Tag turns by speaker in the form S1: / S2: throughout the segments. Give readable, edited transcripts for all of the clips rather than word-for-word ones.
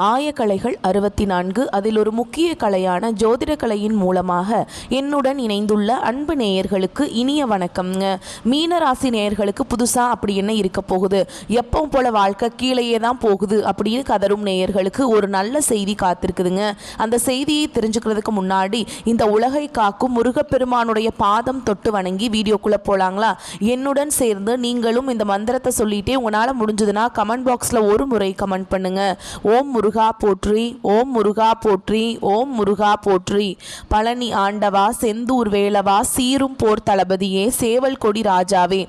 S1: ஆயக்கலைகள் 64. அதில் ஒரு முக்கிய கலையான ஜோதிட கலையின் மூலமாக என்னுடன் இணைந்துள்ள அன்பு நேயர்களுக்கு இனிய வணக்கம்ங்க. மீனராசி நேயர்களுக்கு புதுசாக அப்படி என்ன இருக்க போகுது, எப்பவும் போல வாழ்க்கை கீழேயே தான் போகுது அப்படின்னு கதரும் நேயர்களுக்கு ஒரு நல்ல செய்தி காத்திருக்குதுங்க. அந்த செய்தியை தெரிஞ்சுக்கிறதுக்கு முன்னாடி இந்த உலகை காக்கும் முருகப்பெருமானுடைய பாதம் தொட்டு வணங்கி வீடியோக்குள்ளே போகலாங்களா? என்னுடன் சேர்ந்து நீங்களும் இந்த மந்திரத்தை சொல்லிட்டே உங்களால் முடிஞ்சதுன்னா கமெண்ட் பாக்ஸில் ஒரு முறை கமெண்ட் பண்ணுங்க. ஓம் முருகா போற்றி, ஓம் முருகா போற்றி, ஓம் முருகா போற்றி. பழனி ஆண்டவா, செந்தூர் வேலவா, சீரும் போர் தளபதியே, சேவல் கொடி ராஜாவே,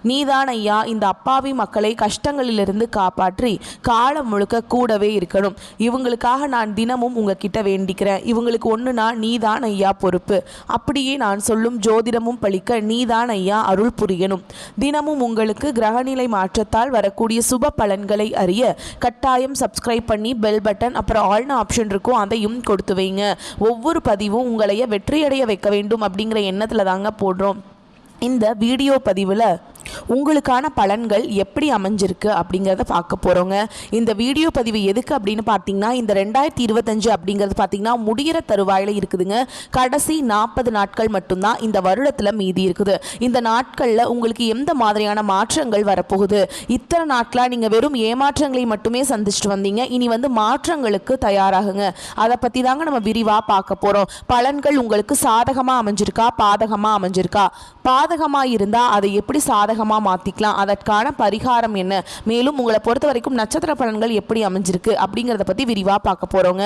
S1: நீதான் ஐயா இந்த அப்பாவி மக்களை கஷ்டங்களிலிருந்து காப்பாற்றி காலம் முழுக்க கூடவே இருக்கணும். இவங்களுக்காக நான் தினமும் உங்ககிட்ட வேண்டிக்கிறேன். இவங்களுக்கு ஒன்றுனா நீதான் ஐயா பொறுப்பு. அப்படியே நான் சொல்லும் ஜோதிடமும் பழிக்க நீதான் ஐயா அருள் புரியணும். தினமும் உங்களுக்கு கிரகநிலை மாற்றத்தால் வரக்கூடிய சுப பலன்களை அறிய கட்டாயம் சப்ஸ்கிரைப் பண்ணி பெல் பட்டன் அப்புறம் ஆல்னு ஆப்ஷன் இருக்கும், அதையும் கொடுத்து வைங்க. ஒவ்வொரு பதிவும் உங்களைய வெற்றியடைய வைக்க வேண்டும் அப்படிங்கிற எண்ணத்தில் தாங்க போடுறோம். இந்த வீடியோ பதிவில் உங்களுக்கான பலன்கள் எப்படி அமைஞ்சிருக்கு அப்படிங்கிறத பார்க்க போகிறோங்க. இந்த வீடியோ பதிவு எதுக்கு அப்படின்னு பார்த்தீங்கன்னா, இந்த 2025 அப்படிங்கிறது பார்த்தீங்கன்னா முடிகிற தருவாயில் இருக்குதுங்க. கடைசி 40 நாட்கள் மட்டும்தான் இந்த வருடத்தில் மீதி இருக்குது. இந்த நாட்களில் உங்களுக்கு எந்த மாதிரியான மாற்றங்கள் வரப்போகுது? இத்தனை நாட்களாக நீங்கள் வெறும் ஏமாற்றங்களை மட்டுமே சந்திச்சுட்டு வந்தீங்க. இனி மாற்றங்களுக்கு தயாராகுங்க. அதை பற்றி தாங்க நம்ம விரிவாக பார்க்க போகிறோம். பலன்கள் உங்களுக்கு சாதகமாக அமைஞ்சிருக்கா, பாதகமாக அமைஞ்சிருக்கா? பாதகமாக இருந்தால் அதை எப்படி சாதகமாக மாற்றிக்கலாம், அதற்கான பரிகாரம் என்ன, மேலும் உங்களை பொறுத்த வரைக்கும் நட்சத்திர பலன்கள் எப்படி அமைஞ்சிருக்கு அப்படிங்கிறத பற்றி விரிவாக பார்க்க போகிறோங்க.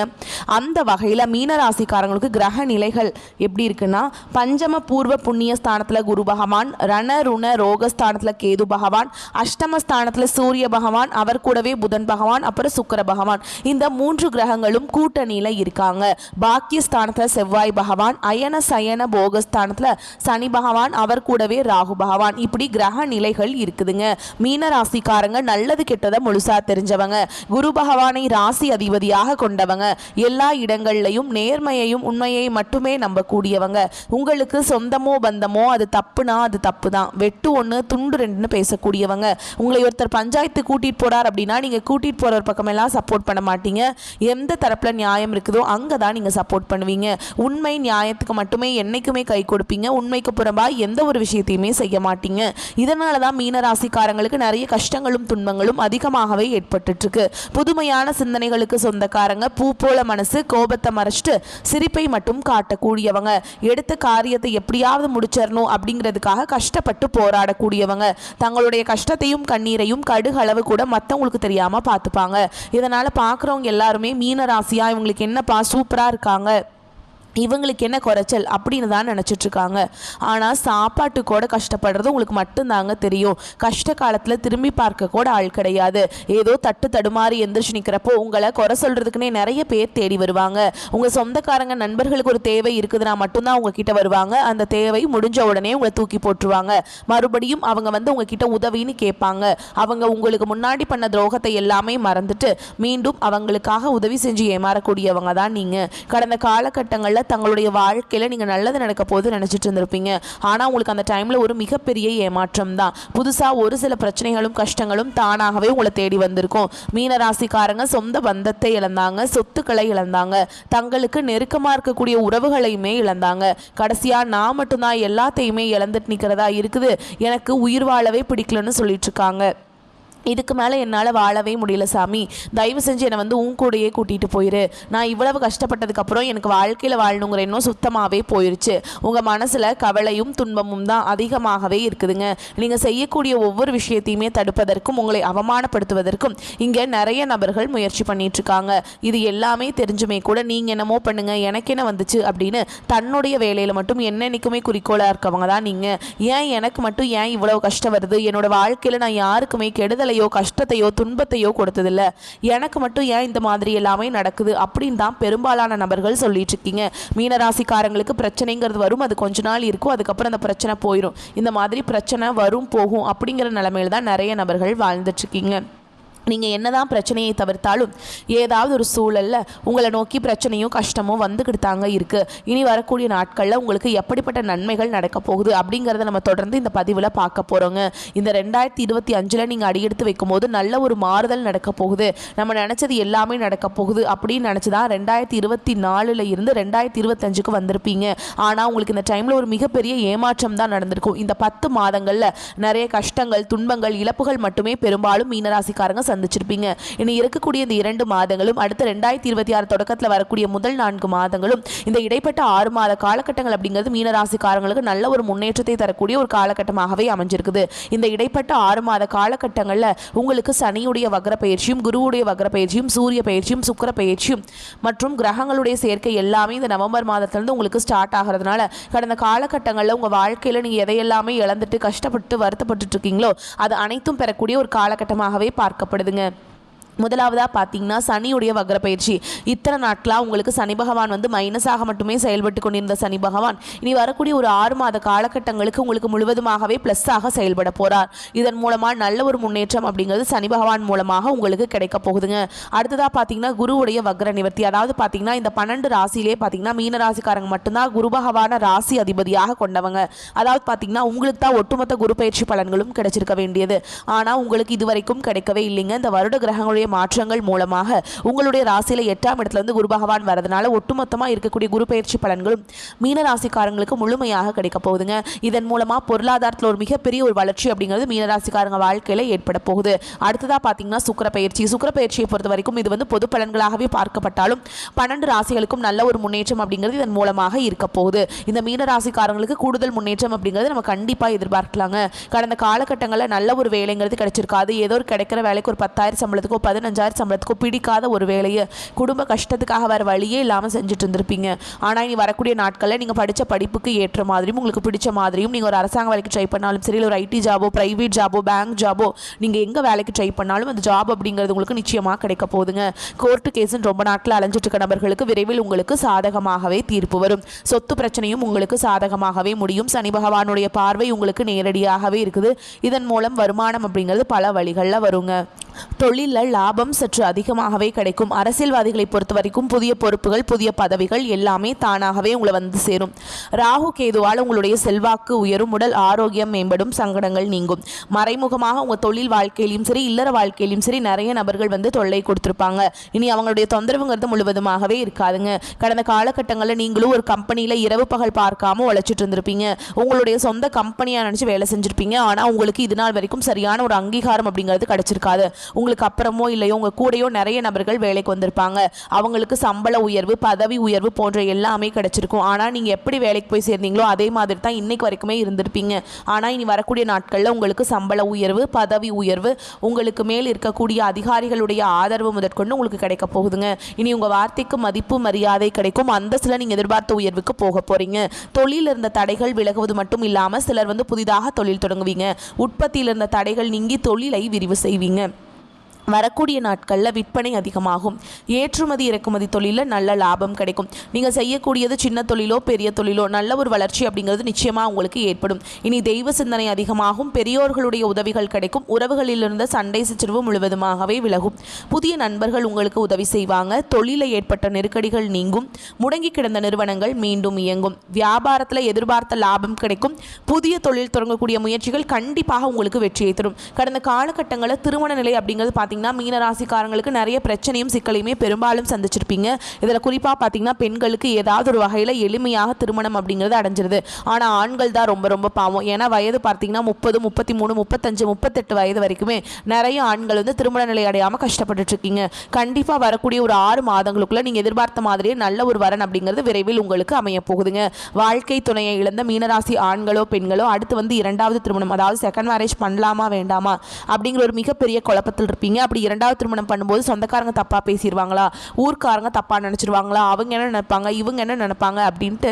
S1: அந்த வகையில் மீனராசிக்காரங்களுக்கு கிரக நிலைகள் எப்படி இருக்குன்னா, பஞ்சம பூர்வ புண்ணிய ஸ்தானத்தில் குரு பகவான், ரண ருண ரோகஸ்தானத்தில் கேது பகவான், அஷ்டமஸ்தானத்தில் சூரிய பகவான், அவர் கூடவே புதன் பகவான், அப்புறம் சுக்கிர பகவான். இந்த 3 கிரகங்களும் கூட்டணியில் இருக்காங்க. பாக்கியஸ்தானத்தில் செவ்வாய் பகவான், அயன சயன போகஸ்தானத்தில் சனி பகவான், அவர் கூடவே ராகு பகவான். இப்படி கிரக நிலைகள் இருக்குதுங்க. மீன ராசிக்காரங்க நல்லது கெட்டதை முழுசா தெரிஞ்சவங்க, குரு பகவானை ராசி அதிபதியாக கொண்டவங்க, எல்லா இடங்கள்லையும் நேர்மையையும் உண்மையை மட்டுமே நம்பக்கூடியவங்க. உங்களுக்கு சொந்தமோ பந்தமோ அது தப்புனா அது தப்பு தான், வெட்டு ஒன்று துண்டு ரெண்டுன்னு பேசக்கூடியவங்க. உங்களை ஒருத்தர் பஞ்சாயத்து கூட்டிட்டு போறார் அப்படின்னா நீங்க கூட்டிட்டு போற ஒரு பக்கமெல்லாம் சப்போர்ட் பண்ண மாட்டீங்க. எந்த தரப்புல நியாயம் இருக்குதோ அங்கதான் நீங்க சப்போர்ட் பண்ணுவீங்க. உண்மை நியாயத்துக்கு மட்டுமே என்னைக்குமே கை கொடுப்பீங்க. உண்மைக்கு புறம்பா எந்த ஒரு விஷயத்தையுமே செய்ய மாட்டீங்க. இதனால தான் மீனராசிக்காரங்களுக்கு நிறைய கஷ்டங்களும் துன்பங்களும் அதிகமாகவே ஏற்பட்டு இருக்கு. புதுமையான சிந்தனைகளுக்கு சொந்தக்காரங்க, பூ போல மனசு, கோபத்தை மறைச்சிட்டு சிரிப்பை மட்டும் காட்டக்கூடியவங்க, எடுத்த காரியத்தை எப்படியாவது முடிச்சிடணும் அப்படிங்கிறதுக்காக கஷ்டப்பட்டு போராடக்கூடியவங்க, தங்களுடைய கஷ்டத்தையும் கண்ணீரையும் கடுகளவு கூட மற்றவங்களுக்கு தெரியாம பார்த்துப்பாங்க. இதனால பார்க்குறவங்க எல்லாருமே மீனராசியா இவங்களுக்கு என்னப்பா சூப்பரா இருக்காங்க, இவங்களுக்கு என்ன குறைச்சல் அப்படின்னு தான் நினச்சிட்ருக்காங்க. ஆனால் சாப்பாட்டு கூட கஷ்டப்படுறது உங்களுக்கு மட்டும்தாங்க தெரியும். கஷ்ட காலத்தில் திரும்பி பார்க்க கூட ஆள் கிடையாது. ஏதோ தட்டு தடுமாறி எந்திரிச்சு நிற்கிறப்போ உங்களை குறை சொல்கிறதுக்குன்னே நிறைய பேர் தேடி வருவாங்க. உங்கள் சொந்தக்காரங்க நண்பர்களுக்கு ஒரு தேவை இருக்குதுன்னா மட்டும்தான் உங்ககிட்ட வருவாங்க. அந்த தேவை முடிஞ்ச உடனே உங்களை தூக்கி போட்டுருவாங்க. மறுபடியும் அவங்க உங்ககிட்ட உதவின்னு கேட்பாங்க. அவங்க உங்களுக்கு முன்னாடி பண்ண துரோகத்தை எல்லாமே மறந்துட்டு மீண்டும் அவங்களுக்காக உதவி செஞ்சு ஏமாறக்கூடியவங்க தான் நீங்கள். கடந்த காலகட்டங்களில் தங்களுடைய வாழ்க்கையில் நீங்கள் நல்லது நடக்க போது நினச்சிட்டு இருந்திருப்பீங்க. ஆனால் உங்களுக்கு அந்த டைமில் ஒரு மிகப்பெரிய ஏமாற்றம் தான். புதுசாக ஒரு சில பிரச்சனைகளும் கஷ்டங்களும் தானாகவே உங்களை தேடி வந்திருக்கும். மீனராசிக்காரங்க சொந்த பந்தத்தை இழந்தாங்க, சொத்துக்களை இழந்தாங்க, தங்களுக்கு நெருக்கமாக இருக்கக்கூடிய உறவுகளையுமே இழந்தாங்க. கடைசியாக நான் மட்டும்தான் எல்லாத்தையுமே இழந்துட்டு நிற்கிறதா இருக்குது, எனக்கு உயிர் வாழவே பிடிக்கலன்னு சொல்லிட்டு இருக்காங்க. இதுக்கு மேலே என்னால் வாழவே முடியல சாமி, தயவு செஞ்சு என்னை உன் கூடையே கூட்டிகிட்டு போயிரு. நான் இவ்வளவு கஷ்டப்பட்டதுக்கப்புறம் எனக்கு வாழ்க்கையில் வாழணுங்கிற எண்ணம் சுத்தமாகவே போயிடுச்சு. உங்கள் மனசில் கவலையும் துன்பமும் தான் அதிகமாகவே இருக்குதுங்க. நீங்கள் செய்யக்கூடிய ஒவ்வொரு விஷயத்தையுமே தடுப்பதற்கும் உங்களை அவமானப்படுத்துவதற்கும் இங்கே நிறைய நபர்கள் முயற்சி பண்ணிகிட்ருக்காங்க. இது எல்லாமே தெரிஞ்சுமே கூட நீங்கள் என்னமோ பண்ணுங்க, எனக்கு என்ன வந்துச்சு அப்படின்னு தன்னுடைய வேலையில் மட்டும் என்னென்னைக்குமே குறிக்கோளாக இருக்கவங்க தான் நீங்கள். ஏன் எனக்கு மட்டும் ஏன் இவ்வளவு கஷ்டம் வருது, என்னோட வாழ்க்கையில் நான் யாருக்குமே கெடுதலை கஷ்டத்தையோ துன்பத்தையோ கொடுத்ததில்ல, எனக்கு மட்டும் ஏன் இந்த மாதிரி எல்லாமே நடக்குது அப்படின்னு தான் பெரும்பாலான நபர்கள் சொல்லிட்டு இருக்கீங்க. மீனராசிக்காரங்களுக்கு பிரச்சனைங்கிறது வரும், அது கொஞ்ச நாள் இருக்கும், அதுக்கப்புறம் அந்த பிரச்சனை போயிடும். இந்த மாதிரி பிரச்சனை வரும் போகும் அப்படிங்கிற நிலைமையில தான் நிறைய நபர்கள் வாழ்ந்துட்டு இருக்கீங்க. நீங்கள் என்னதான் பிரச்சனையை தவிர்த்தாலும் ஏதாவது ஒரு சூழலில் உங்களை நோக்கி பிரச்சனையும் கஷ்டமும் வந்துக்கிட்டு தாங்க இருக்குது. இனி வரக்கூடிய நாட்களில் உங்களுக்கு எப்படிப்பட்ட நன்மைகள் நடக்க போகுது அப்படிங்கிறத நம்ம தொடர்ந்து இந்த பதிவில் பார்க்க போகிறோங்க. இந்த 2025 நீங்கள் அடியெடுத்து வைக்கும்போது நல்ல ஒரு மாறுதல் நடக்க போகுது. நம்ம நினச்சது எல்லாமே நடக்க போகுது அப்படின்னு நினச்சி தான் 2024 இருந்து 2025க்கு வந்திருப்பீங்க. ஆனால் உங்களுக்கு இந்த டைமில் ஒரு மிகப்பெரிய ஏமாற்றம் தான் நடந்திருக்கும். இந்த 10 மாதங்களில் நிறைய கஷ்டங்கள், துன்பங்கள், இழப்புகள் மட்டுமே பெரும்பாலும் மீனராசிக்காரங்க சந்திச்சிருப்பீங்க. இனி இருக்கக்கூடிய இந்த 2 மாதங்களும் அடுத்த 2026 தொடக்கத்தில் வரக்கூடிய முதல் 4 மாதங்களும் இந்த இடைப்பட்ட 6 மாத காலகட்டங்கள் அப்படிங்கிறது மீனராசிக்காரங்களுக்கு நல்ல ஒரு முன்னேற்றத்தை தரக்கூடிய ஒரு காலகட்டமாகவே அமைஞ்சிருக்குது. இந்த இடைப்பட்ட 6 மாத காலகட்டங்களில் உங்களுக்கு சனியுடைய வக்ர பயிற்சியும், குருவுடைய வக்ர பயிற்சியும், சூரிய பயிற்சியும், சுக்கிர பயிற்சியும் மற்றும் கிரகங்களுடைய சேர்க்கை எல்லாமே இந்த நவம்பர் மாதத்திலிருந்து உங்களுக்கு ஸ்டார்ட் ஆகிறதுனால கடந்த காலகட்டங்களில் உங்கள் வாழ்க்கையில் நீங்கள் எதையெல்லாமே இழந்துட்டு கஷ்டப்பட்டு வருத்தப்பட்டு இருக்கீங்களோ அது அனைத்தும் பெறக்கூடிய ஒரு காலகட்டமாகவே பார்க்கப்படுதுங்க. முதலாவதாக பார்த்தீங்கன்னா சனியுடைய வக்ர பயிற்சி. இத்தனை நாட்களாக உங்களுக்கு சனி பகவான் வந்து மைனஸாக மட்டுமே செயல்பட்டு கொண்டிருந்த சனி பகவான் இனி வரக்கூடிய ஒரு 6 மாத காலகட்டங்களுக்கு உங்களுக்கு முழுவதுமாகவே ப்ளஸ்ஸாக செயல்பட போகிறார். இதன் மூலமாக நல்ல ஒரு முன்னேற்றம் அப்படிங்கிறது சனி பகவான் மூலமாக உங்களுக்கு கிடைக்க போகுதுங்க. அடுத்ததாக பார்த்தீங்கன்னா குருவுடைய வக்ர நிவர்த்தி. அதாவது பார்த்தீங்கன்னா இந்த 12 ராசியிலே பார்த்தீங்கன்னா மீன ராசிக்காரங்க மட்டும்தான் குரு பகவான ராசி அதிபதியாக கொண்டவங்க. அதாவது பார்த்தீங்கன்னா உங்களுக்கு தான் ஒட்டுமொத்த குரு பயிற்சி பலன்களும் கிடைச்சிருக்க வேண்டியது. ஆனால் உங்களுக்கு இதுவரைக்கும் கிடைக்கவே இல்லைங்க. இந்த வருட கிரகங்களுடைய மாற்றங்கள் மூலமாக உங்களுடைய ராசியில 8ஆம் இடத்துல இருந்து குரு பகவான் வரதுனால ஒட்டுமொத்தமாக இருக்கக்கூடிய குரு பயிற்சி பலன்களும் மீன ராசிக்காரங்களுக்கு முழுமையாக கிடைக்க போகுதுங்க. இதன் மூலமா பொருளாதாரத்தில் ஒரு மிகப்பெரிய ஒரு வளர்ச்சி அப்படிங்கிறது மீன ராசிக்காரங்க வாழ்க்கையில ஏற்பட போகுது. அடுத்ததா பார்த்தீங்கன்னா சுக்கிர பயிற்சி. சுக்கிர பயிற்சியை பொறுத்த வரைக்கும் இது வந்து பொது பலன்களாகவே பார்க்கப்பட்டாலும் 12 ராசிகளுக்கும் நல்ல ஒரு முன்னேற்றம் அப்படிங்கிறது இதன் மூலமாக இருக்க போகுது. இந்த மீன ராசிக்காரங்களுக்கு கூடுதல் முன்னேற்றம் அப்படிங்கிறது நம்ம கண்டிப்பாக எதிர்பார்க்கலாங்க. கடந்த காலகட்டங்களில் நல்ல ஒரு வேலைங்கிறது கிடைச்சிருக்காது. ஏதோ ஒரு கிடைக்கிற வேலைக்கு ஒரு 10,000 சம்பளத்துக்கோ 15,000 சம்பளத்துக்கோ பிடிக்காத ஒரு வேலையை குடும்ப கஷ்டத்துக்காக வேறு வழியே இல்லாமல் செஞ்சுட்டு இருந்திருப்பீங்க. ஆனால் இனி வரக்கூடிய நாட்களில் நீங்கள் படித்த படிப்புக்கு ஏற்ற மாதிரியும் உங்களுக்கு பிடிச்ச மாதிரியும் நீங்கள் ஒரு அரசாங்க வேலைக்கு ட்ரை பண்ணாலும் சரி, ஒரு ஐடி ஜாபோ, பிரைவேட் ஜாபோ, பேங்க் ஜாபோ, நீங்கள் எங்கே வேலைக்கு ட்ரை பண்ணாலும் அந்த ஜாப் அப்படிங்கிறது உங்களுக்கு நிச்சயமாக கிடைக்க போகுதுங்க. கோர்ட்டு கேஸுன்னு ரொம்ப நாட்கள் அலைஞ்சிட்டு இருக்க நபர்களுக்கு விரைவில் உங்களுக்கு சாதகமாகவே தீர்ப்பு வரும். சொத்து பிரச்சனையும் உங்களுக்கு சாதகமாகவே முடியும். சனி பகவானுடைய பார்வை உங்களுக்கு நேரடியாகவே இருக்குது. இதன் மூலம் வருமானம் அப்படிங்கிறது பல வழிகளில் வருங்க. தொழிலில் லாபம் சற்று அதிகமாகவே கிடைக்கும். அரசியல்வாதிகளை பொறுத்த வரைக்கும் புதிய பொறுப்புகள், புதிய பதவிகள் எல்லாமே தானாகவே உங்களை வந்து சேரும். ராகு கேதுவால் உங்களுடைய செல்வாக்கு உயரும், உடல் ஆரோக்கியம் மேம்படும், சங்கடங்கள் நீங்கும். மறைமுகமாக உங்கள் தொழில் வாழ்க்கையிலும் சரி, இல்லற வாழ்க்கையிலும் சரி நிறைய நபர்கள் வந்து தொல்லை கொடுத்துருப்பாங்க. இனி அவங்களுடைய தொந்தரவுங்கிறது முழுவதுமாகவே இருக்காதுங்க. கடந்த காலகட்டங்களில் நீங்களும் ஒரு கம்பெனியில் இரவு பகல் பார்க்காம உழைச்சிட்டு இருந்திருப்பீங்க. உங்களுடைய சொந்த கம்பெனியாக நினச்சி வேலை செஞ்சுருப்பீங்க. ஆனால் உங்களுக்கு இது நாள் வரைக்கும் சரியான ஒரு அங்கீகாரம் அப்படிங்கிறது கிடைச்சிருக்காது. உங்களுக்கு அப்புறமோ இல்லையோ உங்கள் கூடையோ நிறைய நபர்கள் வேலைக்கு வந்திருப்பாங்க. அவங்களுக்கு சம்பள உயர்வு, பதவி உயர்வு போன்ற எல்லாமே கிடைச்சிருக்கும். ஆனால் நீங்கள் எப்படி வேலைக்கு போய் சேர்ந்தீங்களோ அதே மாதிரி தான் இன்னைக்கு வரைக்குமே இருந்திருப்பீங்க. ஆனால் இனி வரக்கூடிய நாட்களில் உங்களுக்கு சம்பள உயர்வு, பதவி உயர்வு, உங்களுக்கு மேல் இருக்கக்கூடிய அதிகாரிகளுடைய ஆதரவு முதற்கொண்டு உங்களுக்கு கிடைக்க போகுதுங்க. இனி உங்கள் வார்த்தைக்கு மதிப்பு, மரியாதை கிடைக்கும். அந்தஸ்தில் நீங்கள் எதிர்பார்த்த உயர்வுக்கு போக போகிறீங்க. தொழில் இருந்த தடைகள் விலகுவது மட்டும் இல்லாமல் சிலர் வந்து புதிதாக தொழில் தொடங்குவீங்க. உற்பத்தியில் இருந்த தடைகள் நீங்கி தொழிலை விரிவு செய்வீங்க. வரக்கூடிய நாட்களில் விற்பனை அதிகமாகும். ஏற்றுமதி இறக்குமதி தொழிலில் நல்ல லாபம் கிடைக்கும். நீங்கள் செய்யக்கூடியது சின்ன தொழிலோ பெரிய தொழிலோ நல்ல ஒரு வளர்ச்சி அப்படிங்கிறது நிச்சயமாக உங்களுக்கு ஏற்படும். இனி தெய்வ சிந்தனை அதிகமாகும். பெரியோர்களுடைய உதவிகள் கிடைக்கும். உறவுகளில் இருந்த சண்டை சச்சரவு முழுவதுமாகவே விலகும். புதிய நண்பர்கள் உங்களுக்கு உதவி செய்வாங்க. தொழிலில் ஏற்பட்ட நெருக்கடிகள் நீங்கும். முடங்கி கிடந்த நிறுவனங்கள் மீண்டும் இயங்கும். வியாபாரத்தில் எதிர்பார்த்த லாபம் கிடைக்கும். புதிய தொழில் தொடங்கக்கூடிய முயற்சிகள் கண்டிப்பாக உங்களுக்கு வெற்றியை தரும். கடந்த காலகட்டங்களில் திருமண நிலை அப்படிங்கிறது பார்த்தீங்கன்னா மீன ராசிக்காரங்களுக்கு நிறைய பிரச்சனையும் சிக்கலையுமே பெரும்பாலும் சந்திச்சிருப்பீங்க. இதில் குறிப்பாக பார்த்தீங்கன்னா பெண்களுக்கு ஏதாவது ஒரு வகையில் எளிமையாக திருமணம் அப்படிங்கிறது அடைஞ்சிருது. ஆனால் ஆண்கள் தான் ரொம்ப ரொம்ப பாவம். ஏன்னா வயது பார்த்தீங்கன்னா 30, 33, 35, 38 வயது வரைக்குமே நிறைய ஆண்கள் வந்து திருமண நிலை அடையாமல் கஷ்டப்பட்டுட்டு இருக்கீங்க. கண்டிப்பாக வரக்கூடிய ஒரு 6 மாதங்களுக்குள்ள நீங்கள் எதிர்பார்த்த மாதிரியே நல்ல ஒரு வரன் அப்படிங்கிறது விரைவில் உங்களுக்கு அமைய போகுதுங்க. வாழ்க்கை துணையை இழந்த மீனராசி ஆண்களோ பெண்களோ அடுத்து வந்து 2வது திருமணம், அதாவது செகண்ட் மேரேஜ் பண்ணலாமா வேண்டாமா அப்படிங்கிற ஒரு மிகப்பெரிய குழப்பத்தில் இருப்பீங்க. அப்படி 2வது திருமணம் பண்ணும்போது சொந்தக்காரங்க தப்பாக பேசிடுவாங்களா, ஊர்க்காரங்க தப்பாக நினச்சிடுவாங்களா, அவங்க என்ன நினைப்பாங்க, இவங்க என்ன நினைப்பாங்க அப்படின்ட்டு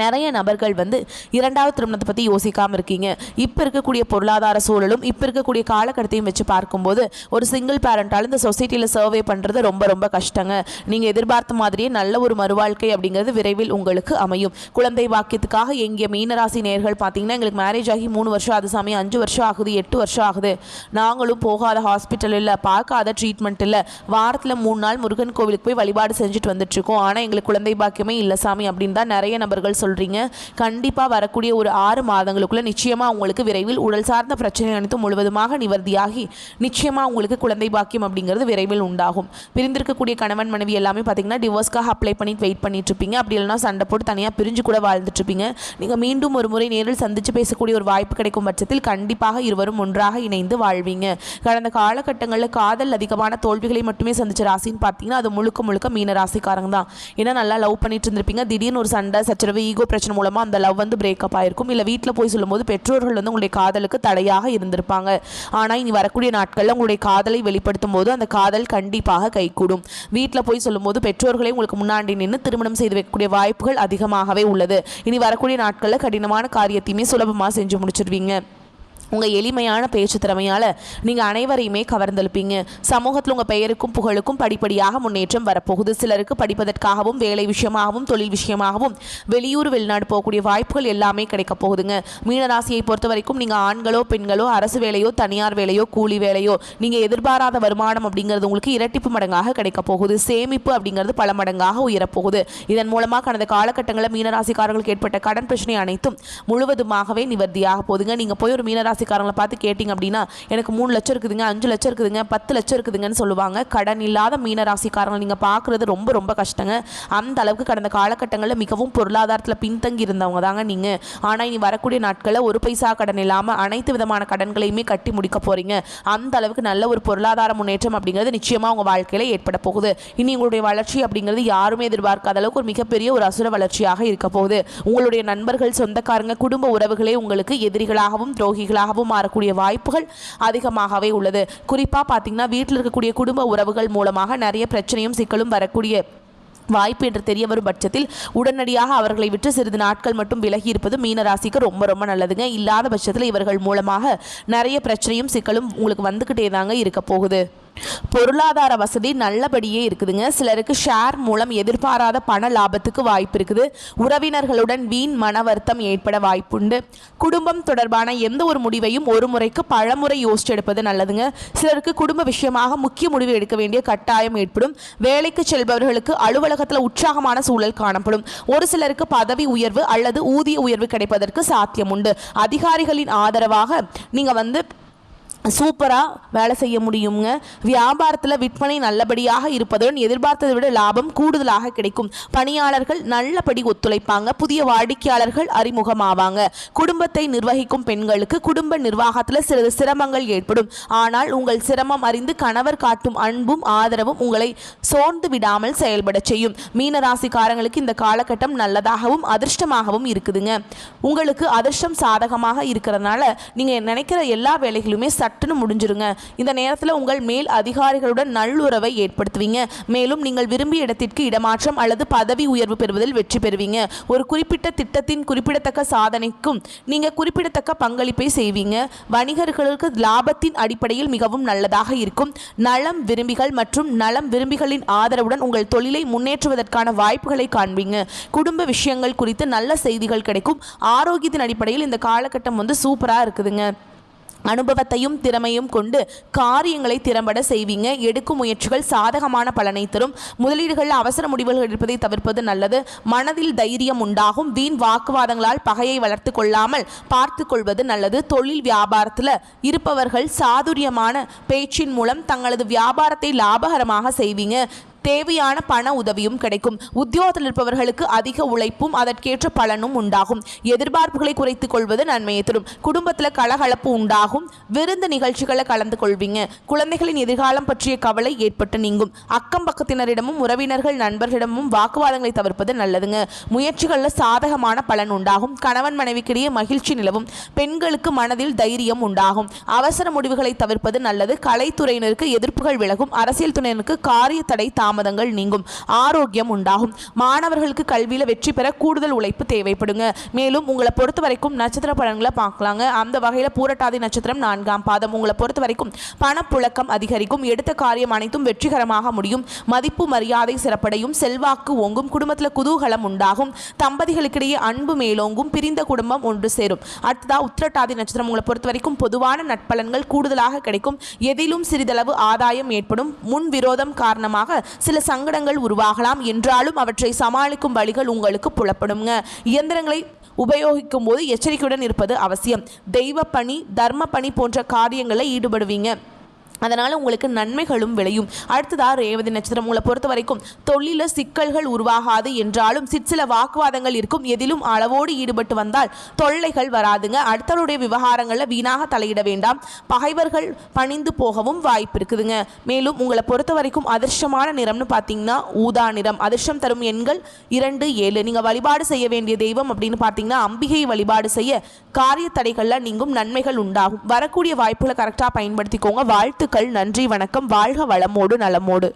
S1: நிறைய நபர்கள் வந்து இரண்டாவது திருமணத்தை பற்றி யோசிக்காமல் இருக்கீங்க. இப்போ இருக்கக்கூடிய பொருளாதார சூழலும் இப்போ இருக்கக்கூடிய காலகட்டத்தையும் வச்சு பார்க்கும்போது ஒரு சிங்கிள் பேரண்டால் இந்த சொசைட்டியில் சர்வே பண்ணுறது ரொம்ப ரொம்ப கஷ்டங்க. நீங்கள் எதிர்பார்த்த மாதிரியே நல்ல ஒரு மறுவாழ்க்கை அப்படிங்கிறது விரைவில் உங்களுக்கு அமையும். குழந்தை வாக்கியத்துக்காக எங்கிய மீனராசி நேயர்கள் பார்த்தீங்கன்னா, எங்களுக்கு மேரேஜ் ஆகி 3 வருஷம் ஆகுது சாமி, 5 வருஷம் ஆகுது, 8 வருஷம் ஆகுது, நாங்களும் போகாத ஹாஸ்பிட்டல் இல்லை, பார்க்காத ட்ரீட்மெண்ட் இல்லை, வாரத்தில் 3 நாள் முருகன் கோவிலுக்கு போய் வழிபாடு செஞ்சுட்டு வந்துட்டுருக்கோம், ஆனால் எங்களுக்கு குழந்தை பாக்கியமே இல்லை சாமி அப்படின்னு தான் நிறைய நபர்கள் சொல்கிறீங்க. கண்டிப்பாக வரக்கூடிய ஒரு 6 மாதங்களுக்குள்ள நிச்சயமாக உங்களுக்கு விரைவில் உடல் சார்ந்த பிரச்சனை அனைத்தும் முழுவதுமாக நிவர்த்தியாகி நிச்சயமாக உங்களுக்கு குழந்தை பாக்கியம் அப்படிங்கிறது விரைவில் உண்டாகும். பிரிந்திருக்கக்கூடிய கணவன் மனைவி எல்லாமே பார்த்தீங்கன்னா டிவோர்ஸ்க்காக அப்ளை பண்ணி வெயிட் பண்ணிட்டு இருப்பீங்க. அப்படி இல்லைனா சண்டை போட்டு தனியாக பிரிஞ்சு கூட வாழ்ந்துட்டு இருப்பீங்க. நீங்கள் மீண்டும் ஒரு முறை நேரில் சந்தித்து பேசக்கூடிய ஒரு வாய்ப்பு கிடைக்கும் பட்சத்தில் கண்டிப்பாக இருவரும் ஒன்றாக இணைந்து வாழ்வீங்க. கடந்த காலகட்டங்களில் காதல் அதிகமான தோல்விகளை மட்டுமே சந்திச்ச ராசின்னு பார்த்தீங்கன்னா அது முழுக்க முழுக்க மீன ராசிக்காரங்க தான். ஏன்னா நல்லா லவ் பண்ணிட்டு இருந்திருப்பீங்க, திடீர்னு ஒரு சண்டை சச்சரவு ஈகோ பிரச்சனை மூலமா அந்த லவ் வந்து பிரேக்கப் ஆயிருக்கும். இல்லை வீட்டில் போய் சொல்லும்போது பெற்றோர்கள் வந்து உங்களுடைய காதலுக்கு தடையாக இருந்திருப்பாங்க. ஆனால் இனி வரக்கூடிய நாட்களில் உங்களுடைய காதலை வெளிப்படுத்தும் போது அந்த காதல் கண்டிப்பாக கைகூடும். வீட்டில் போய் சொல்லும்போது பெற்றோர்களை உங்களுக்கு முன்னாடி நின்று திருமணம் செய்து வைக்கக்கூடிய வாய்ப்புகள் அதிகமாகவே உள்ளது. இனி வரக்கூடிய நாட்களில் கடினமான காரியத்தையுமே சுலபமாக செஞ்சு முடிச்சிருவீங்க. உங்கள் எளிமையான பேச்சு திறமையால் நீங்கள் அனைவரையுமே கவர்ந்தெழுப்பீங்க. சமூகத்தில் உங்கள் பெயருக்கும் புகழுக்கும் படிப்படியாக முன்னேற்றம் வரப்போகுது. சிலருக்கு படிப்பதற்காகவும் வேலை விஷயமாகவும் தொழில் விஷயமாகவும் வெளியூர் வெளிநாடு போகக்கூடிய வாய்ப்புகள் எல்லாமே கிடைக்க போகுதுங்க. மீனராசியை பொறுத்த வரைக்கும் நீங்கள் ஆண்களோ பெண்களோ அரசு வேலையோ தனியார் வேலையோ கூலி வேலையோ நீங்கள் எதிர்பாராத வருமானம் அப்படிங்கிறது உங்களுக்கு இரட்டிப்பு மடங்காக கிடைக்க போகுது. சேமிப்பு அப்படிங்கிறது பல மடங்காக உயரப்போகுது. இதன் மூலமாக கடந்த காலகட்டங்களில் மீனராசிக்காரர்களுக்கு ஏற்பட்ட கடன் பிரச்சனை அனைத்தும் முழுவதுமாகவே நிவர்த்தியாக போகுதுங்க. நீங்கள் போய் ஒரு மீனராசிக்காரங்களை பார்த்து கேட்டிங்க அப்படின்னா எனக்கு 3 லட்சம் இருக்குதுங்க, 5 லட்சம் இருக்குதுங்க, 10 லட்சம் இருக்குதுங்கன்னு சொல்லுவாங்க. கடன் இல்லாத மீனராசிக்காரங்களை நீங்கள் பார்க்குறது ரொம்ப ரொம்ப கஷ்டங்க. அந்த அளவுக்கு கடந்த காலகட்டங்களில் மிகவும் பொருளாதாரத்தில் பின்தங்கி இருந்தவங்க தாங்க நீங்கள். ஆனால் இனி வரக்கூடிய நாட்களில் ஒரு பைசா கடன் இல்லாமல் அனைத்து விதமான கடன்களையுமே கட்டி முடிக்க போகிறீங்க. அந்த அளவுக்கு நல்ல ஒரு பொருளாதார முன்னேற்றம் அப்படிங்கிறது நிச்சயமாக உங்கள் வாழ்க்கையில் ஏற்பட போகுது. இனி உங்களுடைய வளர்ச்சி அப்படிங்கிறது யாருமே எதிர்பார்க்காத அளவுக்கு ஒரு மிகப்பெரிய ஒரு அசுர வளர்ச்சியாக இருக்க போகுது. உங்களுடைய நண்பர்கள், சொந்தக்காரங்க, குடும்ப உறவுகளே உங்களுக்கு எதிரிகளாகவும் துரோகிகளாகவும் மாறக்கூடிய வாய்ப்புகள் அதிகமாகவே உள்ளது. குறிப்பாக பார்த்தீங்கன்னா வீட்டில் இருக்கக்கூடிய குடும்ப உறவுகள் மூலமாக நிறைய பிரச்சனையும் சிக்கலும் வரக்கூடிய வாய்ப்பு என்று தெரிய வரும் பட்சத்தில் உடனடியாக அவர்களை விட்டு சிறிது நாட்கள் மட்டும் விலகி இருப்பது மீனராசிக்கு ரொம்ப ரொம்ப நல்லதுங்க. இல்லாத பட்சத்தில் இவர்கள் மூலமாக நிறைய பிரச்சனையும் சிக்கலும் உங்களுக்கு வந்துக்கிட்டே தாங்க இருக்க போகுது. பொருளாதார வசதி நல்லபடியே இருக்குதுங்க. சிலருக்கு ஷேர் மூலம் எதிர்பாராத பண லாபத்துக்கு வாய்ப்பு இருக்குது. உறவினர்களுடன் வீண் மன வருத்தம் ஏற்பட வாய்ப்புண்டு. குடும்பம் தொடர்பான எந்த ஒரு முடிவையும் ஒரு முறைக்கு பலமுறை யோசிச்சு எடுப்பது நல்லதுங்க. சிலருக்கு குடும்ப விஷயமாக முக்கிய முடிவு எடுக்க வேண்டிய கட்டாயம் ஏற்படும். வேலைக்கு செல்பவர்களுக்கு அலுவலகத்தில் உற்சாகமான சூழல் காணப்படும். ஒரு சிலருக்கு பதவி உயர்வு அல்லது ஊதிய உயர்வு கிடைப்பதற்கு சாத்தியம் உண்டு. அதிகாரிகளின் ஆதரவாக நீங்கள் வந்து சூப்பராக வேலை செய்ய முடியுங்க. வியாபாரத்தில் விற்பனை நல்லபடியாக இருப்பதுடன் எதிர்பார்த்ததை விட லாபம் கூடுதலாக கிடைக்கும். பணியாளர்கள் நல்லபடி ஒத்துழைப்பாங்க. புதிய வாடிக்கையாளர்கள் அறிமுகமாவாங்க. குடும்பத்தை நிர்வகிக்கும் பெண்களுக்கு குடும்ப நிர்வாகத்தில் சிறிது சிரமங்கள் ஏற்படும். ஆனால் உங்கள் சிரமம் அறிந்து கணவர் காட்டும் அன்பும் ஆதரவும் உங்களை சோர்ந்து விடாமல் செயல்பட செய்யும். மீனராசிக்காரங்களுக்கு இந்த காலகட்டம் நல்லதாகவும் அதிர்ஷ்டமாகவும் இருக்குதுங்க. உங்களுக்கு அதிர்ஷ்டம் சாதகமாக இருக்கிறதுனால நீங்கள் நினைக்கிற எல்லா வேலைகளுமே சட்டுன்னு முடிஞ்சிருங்க. இந்த நேரத்தில் உங்கள் மேல் அதிகாரிகளுடன் நல்லுறவை ஏற்படுத்துவீங்க. மேலும் நீங்கள் விரும்பிய இடத்திற்கு இடமாற்றம் அல்லது பதவி உயர்வு பெறுவதில் வெற்றி பெறுவீங்க. ஒரு குறிப்பிட்ட திட்டத்தின் குறிப்பிடத்தக்க சாதனைக்கும் நீங்கள் குறிப்பிடத்தக்க பங்களிப்பை செய்வீங்க. வணிகர்களுக்கு லாபத்தின் அடிப்படையில் மிகவும் நல்லதாக இருக்கும். நலம் விரும்பிகள் மற்றும் நலம் விரும்பிகளின் ஆதரவுடன் உங்கள் தொழிலை முன்னேற்றுவதற்கான வாய்ப்புகளை காண்பீங்க. குடும்ப விஷயங்கள் குறித்து நல்ல செய்திகள் கிடைக்கும். ஆரோக்கியத்தின் அடிப்படையில் இந்த காலகட்டம் வந்து சூப்பராக இருக்குதுங்க. அனுபவத்தையும் திறமையும் கொண்டு காரியங்களை திறம்பட செய்வீங்க. எடுக்கும் முயற்சிகள் சாதகமான பலனை தரும். முதலீடுகளில் அவசர முடிவுகள் எடுப்பதை தவிர்ப்பது நல்லது. மனதில் தைரியம் உண்டாகும். வீண் வாக்குவாதங்களால் பகையை வளர்த்து கொள்ளாமல் பார்த்து கொள்வது நல்லது. தொழில் வியாபாரத்தில் இருப்பவர்கள் சாதுரியமான பேச்சின் மூலம் தங்களது வியாபாரத்தை லாபகரமாக செய்வீங்க. தேவையான பண உதவியும் கிடைக்கும். உத்தியோகத்தில் இருப்பவர்களுக்கு அதிக உழைப்பும் அதற்கேற்ற பலனும் உண்டாகும். எதிர்பார்ப்புகளை குறைத்துக் கொள்வது நன்மையை தரும். குடும்பத்தில் கலகலப்பு உண்டாகும். விருந்து நிகழ்ச்சிகளை கலந்து கொள்வீங்க. குழந்தைகளின் எதிர்காலம் பற்றிய கவலை ஏற்பட்டு நீங்கும். அக்கம் பக்கத்தினரிடமும் உறவினர்கள் நண்பர்களிடமும் வாக்குவாதங்களை தவிர்ப்பது நல்லதுங்க. முயற்சிகளில் சாதகமான பலன் உண்டாகும். கணவன் மனைவிக்கிடையே மகிழ்ச்சி நிலவும். பெண்களுக்கு மனதில் தைரியம் உண்டாகும். அவசர முடிவுகளை தவிர்ப்பது நல்லது. கலைத்துறையினருக்கு எதிர்ப்புகள் விலகும். அரசியல் துறையினருக்கு காரிய தடை தாமதங்கள் நீங்கும், ஆரோக்கியம் உண்டாகும். மாணவர்களுக்கு கல்வியில் வெற்றி பெற கூடுதல் உழைப்பு தேவைப்படுங்க. மேலும் உங்களை பொறுத்த வரைக்கும் நட்சத்திர பலன்களை பார்க்கலாங்க. அந்த வகையில் பூரட்டாதி நட்சத்திரம் 4ஆம் பாதம். உங்களை பொறுத்த வரைக்கும் பணப்புழக்கம் அதிகரிக்கும், எடுத்த காரியம் அனைத்தும் வெற்றிகரமாக முடியும், மதிப்பு மரியாதை சிறப்படையும், செல்வாக்கு ஓங்கும், குடும்பத்தில் குதூகலம் உண்டாகும், தம்பதிகளுக்கிடையே அன்பு மேலோங்கும், பிரிந்த குடும்பம் ஒன்று சேரும். அடுத்ததா உத்திரட்டாதி நட்சத்திரம். உங்களை பொறுத்த வரைக்கும் பொதுவான நட்பலன்கள் கூடுதலாக கிடைக்கும், எதிலும் சிறிதளவு ஆதாயம் ஏற்படும், முன் விரோதம் காரணமாக சில சங்கடங்கள் உருவாகலாம், என்றாலும் அவற்றை சமாளிக்கும் வழிகள் உங்களுக்கு புலப்படுங்க. இயந்திரங்களை உபயோகிக்கும் போது எச்சரிக்கையுடன் இருப்பது அவசியம். தெய்வ பணி, தர்ம பணி போன்ற காரியங்களில் ஈடுபடுவீங்க, அதனால் உங்களுக்கு நன்மைகளும் விளையும். அடுத்ததாக ரேவதி நட்சத்திரம். உங்களை பொறுத்த வரைக்கும் தொழில சிக்கல்கள் உருவாகாது, என்றாலும் சிற்சில வாக்குவாதங்கள் இருக்கும், எதிலும் அளவோடு ஈடுபட்டு வந்தால் தொல்லைகள் வராதுங்க. அடுத்தவருடைய விவகாரங்களில் வீணாக தலையிட வேண்டாம், பகைவர்கள் பணிந்து போகவும் வாய்ப்பு இருக்குதுங்க. மேலும் உங்களை பொறுத்த வரைக்கும் அதிர்ஷ்டமான நிறம்னு பார்த்தீங்கன்னா ஊதா நிறம். அதிர்ஷ்டம் தரும் எண்கள் 2, 7. நீங்கள் வழிபாடு செய்ய வேண்டிய தெய்வம் அப்படின்னு பார்த்தீங்கன்னா அம்பிகையை வழிபாடு செய்ய காரிய தடைகளில் நீங்கும், நன்மைகள் உண்டாகும். வரக்கூடிய வாய்ப்புகளை கரெக்டாக பயன்படுத்திக்கோங்க. வாழ்த்துக்கள். நன்றி, வணக்கம். வாழ்க வளமோடு நலமோடு.